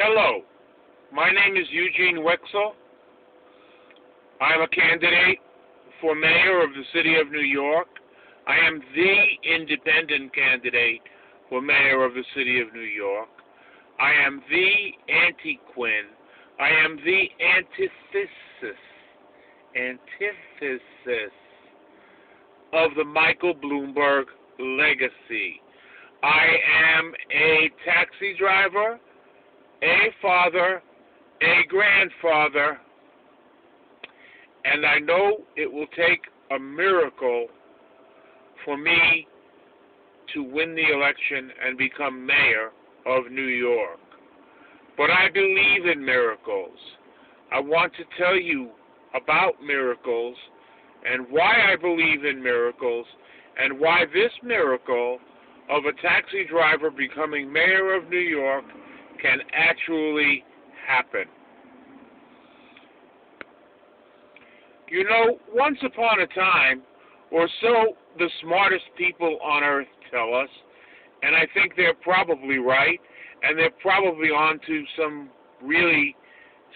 Hello, my name is Eugene Wexel. I'm a candidate for mayor of the city of New York. I am the independent candidate for mayor of the city of New York. I am the anti-Quinn. I am the antithesis of the Michael Bloomberg legacy. I am a taxi driver, a father, a grandfather, and I know it will take a miracle for me to win the election and become mayor of New York. But I believe in miracles. I want to tell you about miracles and why I believe in miracles and why this miracle of a taxi driver becoming mayor of New York can actually happen. You know, once upon a time, or so the smartest people on earth tell us, and I think they're probably right, and they're probably onto some really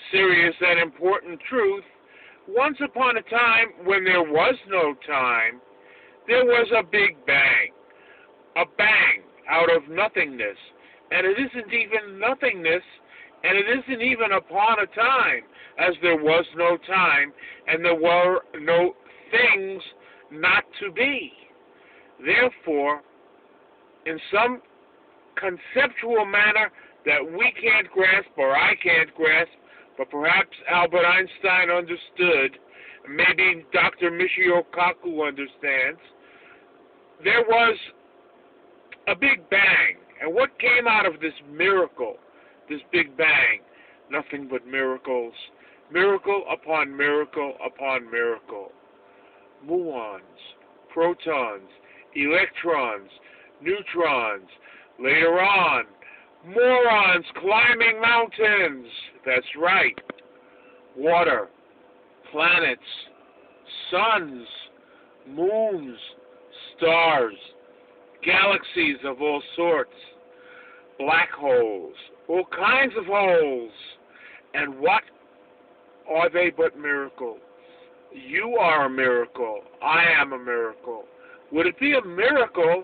serious and important truth. Once upon a time, when there was no time, there was a big bang. A bang out of nothingness. And it isn't even nothingness, and it isn't even upon a time, as there was no time, and there were no things not to be. Therefore, in some conceptual manner that we can't grasp, or I can't grasp, but perhaps Albert Einstein understood, maybe Dr. Michio Kaku understands, there was a big bang. And what came out of this miracle, this big bang? Nothing but miracles. Miracle upon miracle upon miracle. Muons, protons, electrons, neutrons. Later on, morons climbing mountains. That's right. Water, planets, suns, moons, stars, galaxies of all sorts, black holes, all kinds of holes. And what are they but miracles? You are a miracle. I am a miracle. Would it be a miracle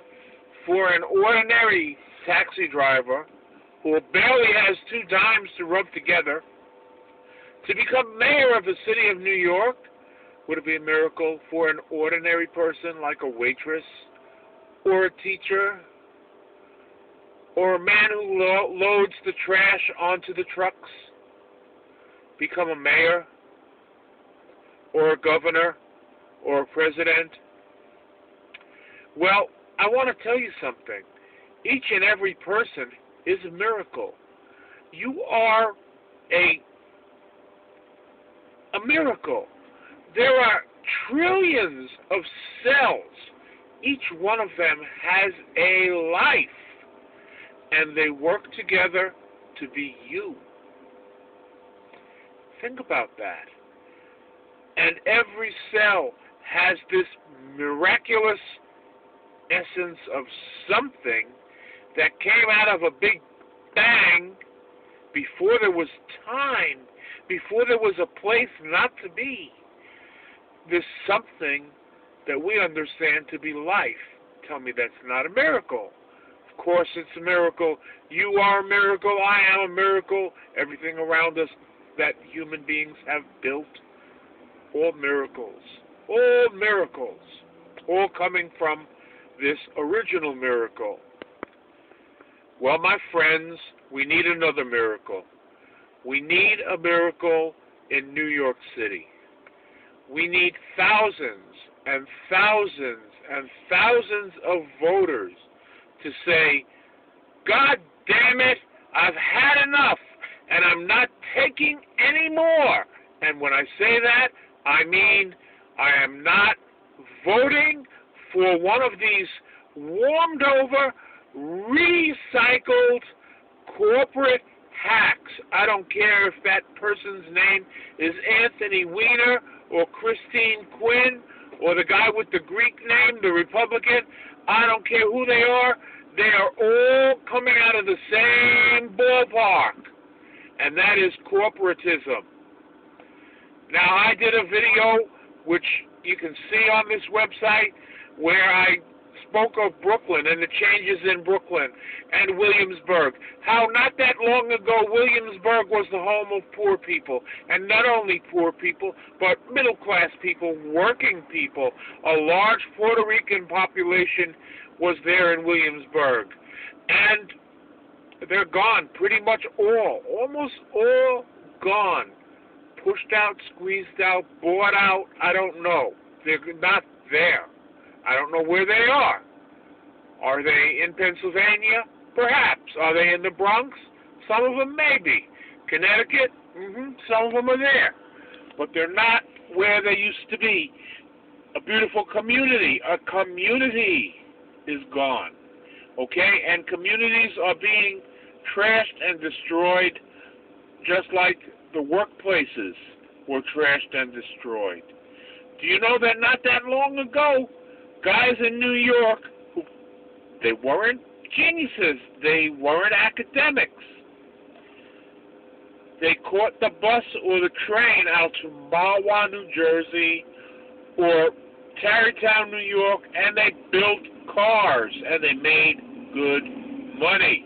for an ordinary taxi driver who barely has 2 dimes to rub together to become mayor of the city of New York? Would it be a miracle for an ordinary person like a waitress, or a teacher, or a man who loads the trash onto the trucks, become a mayor, or a governor, or a president? Well, I want to tell you something. Each and every person is a miracle. You are a miracle. There are trillions of cells. Each one of them has a life, and they work together to be you. Think about that. And every cell has this miraculous essence of something that came out of a big bang before there was time, before there was a place not to be. There's something that we understand to be life. Tell me that's not a miracle. Of course it's a miracle. You are a miracle. I am a miracle. Everything around us that human beings have built, all miracles. All miracles. All coming from this original miracle. Well, my friends, we need another miracle. We need a miracle in New York City. We need thousands and thousands and thousands of voters to say, God damn it, I've had enough, and I'm not taking any more. And when I say that, I mean I am not voting for one of these warmed over, recycled corporate hacks. I don't care if that person's name is Anthony Weiner or Christine Quinn or the guy with the Greek name, the Republican. I don't care who they are. They are all coming out of the same ballpark. and that is corporatism. Now, I did a video, which you can see on this website, where I spoke of Brooklyn and the changes in Brooklyn and Williamsburg. How not that long ago, Williamsburg was the home of poor people. And not only poor people, but middle-class people, working people. A large Puerto Rican population was there in Williamsburg. And they're gone, pretty much all, almost all gone. Pushed out, squeezed out, bought out, I don't know. They're not there. I don't know where they are. Are they in Pennsylvania? Perhaps. Are they in the Bronx? Some of them may be. Connecticut? Some of them are there. But they're not where they used to be. A beautiful community. A community is gone. Okay? And communities are being trashed and destroyed just like the workplaces were trashed and destroyed. Do you know that not that long ago, guys in New York, they weren't geniuses, they weren't academics. They caught the bus or the train out to Mahwah, New Jersey, or Tarrytown, New York, and they built cars, and they made good money.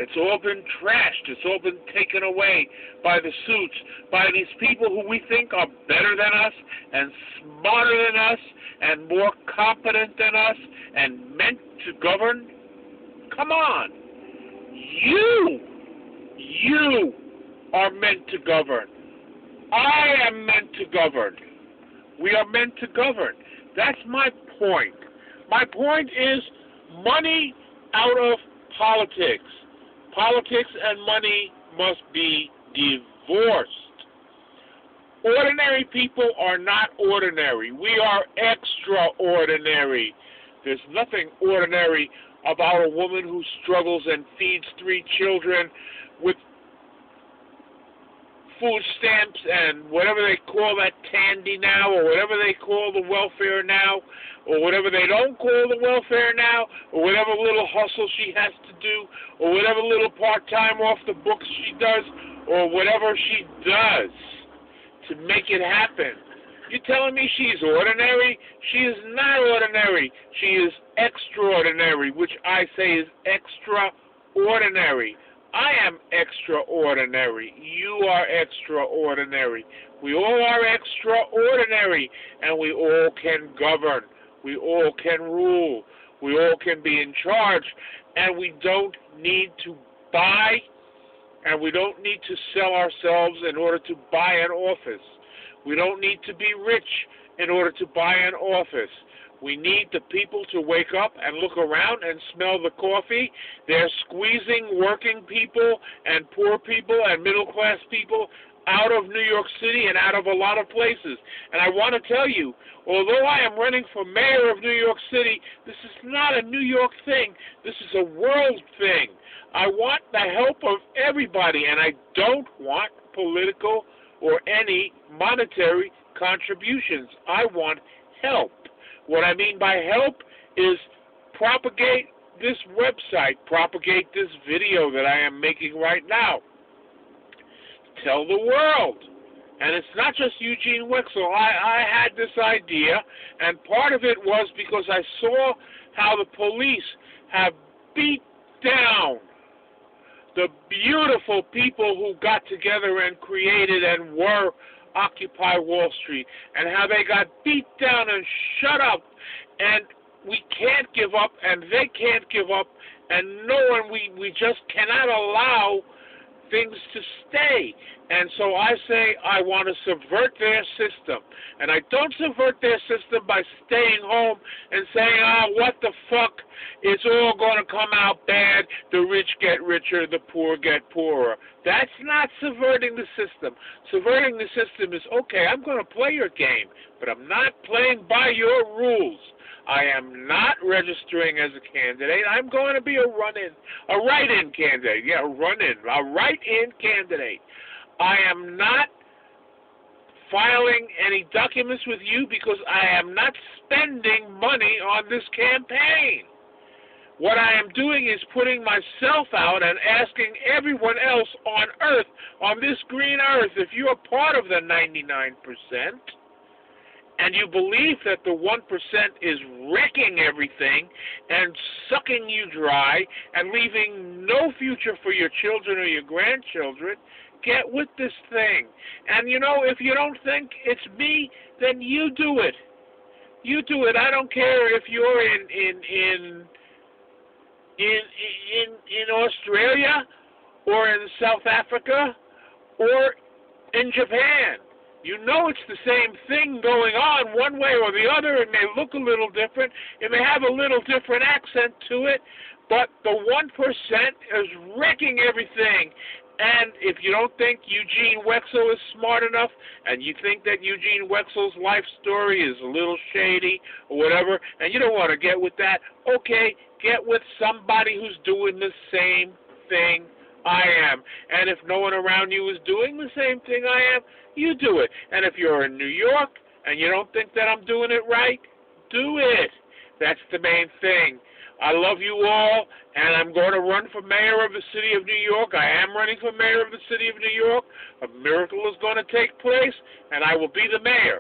It's all been trashed. It's all been taken away by the suits, by these people who we think are better than us and smarter than us and more competent than us and meant to govern. Come on. You are meant to govern. I am meant to govern. We are meant to govern. That's my point. My point is money out of politics. Politics and money must be divorced. Ordinary people are not ordinary. We are extraordinary. There's nothing ordinary about a woman who struggles and feeds 3 children with food stamps and whatever they call that candy now, or whatever they call the welfare now, or whatever they don't call the welfare now, or whatever little hustle she has to do, or whatever little part-time off the books she does, or whatever she does to make it happen. You're telling me she's ordinary? She is not ordinary. She is extraordinary, which I say is extraordinary. I am extraordinary. You are extraordinary. We all are extraordinary, and we all can govern. We all can rule. We all can be in charge, and we don't need to buy, and we don't need to sell ourselves in order to buy an office. We don't need to be rich in order to buy an office. We need the people to wake up and look around and smell the coffee. They're squeezing working people and poor people and middle-class people out of New York City and out of a lot of places. And I want to tell you, although I am running for mayor of New York City, this is not a New York thing. This is a world thing. I want the help of everybody, and I don't want political or any monetary contributions. I want help. What I mean by help is propagate this website, propagate this video that I am making right now. Tell the world. And it's not just Eugene Wexel. I had this idea, and part of it was because I saw how the police have beat down the beautiful people who got together and created and were Occupy Wall Street, and how they got beat down and shut up, and we can't give up, and they can't give up, and no one, we just cannot allow things to stay. And so I say I want to subvert their system. And I don't subvert their system by staying home and saying, what the fuck, it's all going to come out bad, the rich get richer, the poor get poorer. That's not subverting the system. Subverting the system is, okay, I'm going to play your game, but I'm not playing by your rules. I am not registering as a candidate. I'm going to be a write-in candidate. Yeah, a write-in candidate. I am not filing any documents with you because I am not spending money on this campaign. What I am doing is putting myself out and asking everyone else on Earth, on this green Earth, if you're part of the 99%, and you believe that the 1% is wrecking everything and sucking you dry and leaving no future for your children or your grandchildren, get with this thing. And if you don't think it's me, then you do it. You do it. I don't care if you're in Australia or in South Africa or in Japan. You know it's the same thing going on one way or the other. It may look a little different. It may have a little different accent to it, but the 1% is wrecking everything. And if you don't think Eugene Wetzel is smart enough, and you think that Eugene Wetzel's life story is a little shady or whatever, and you don't want to get with that, okay, get with somebody who's doing the same thing I am. And if no one around you is doing the same thing I am, you do it. And if you're in New York and you don't think that I'm doing it right, do it. That's the main thing. I love you all, and I'm going to run for mayor of the city of New York. I am running for mayor of the city of New York. A miracle is going to take place, and I will be the mayor.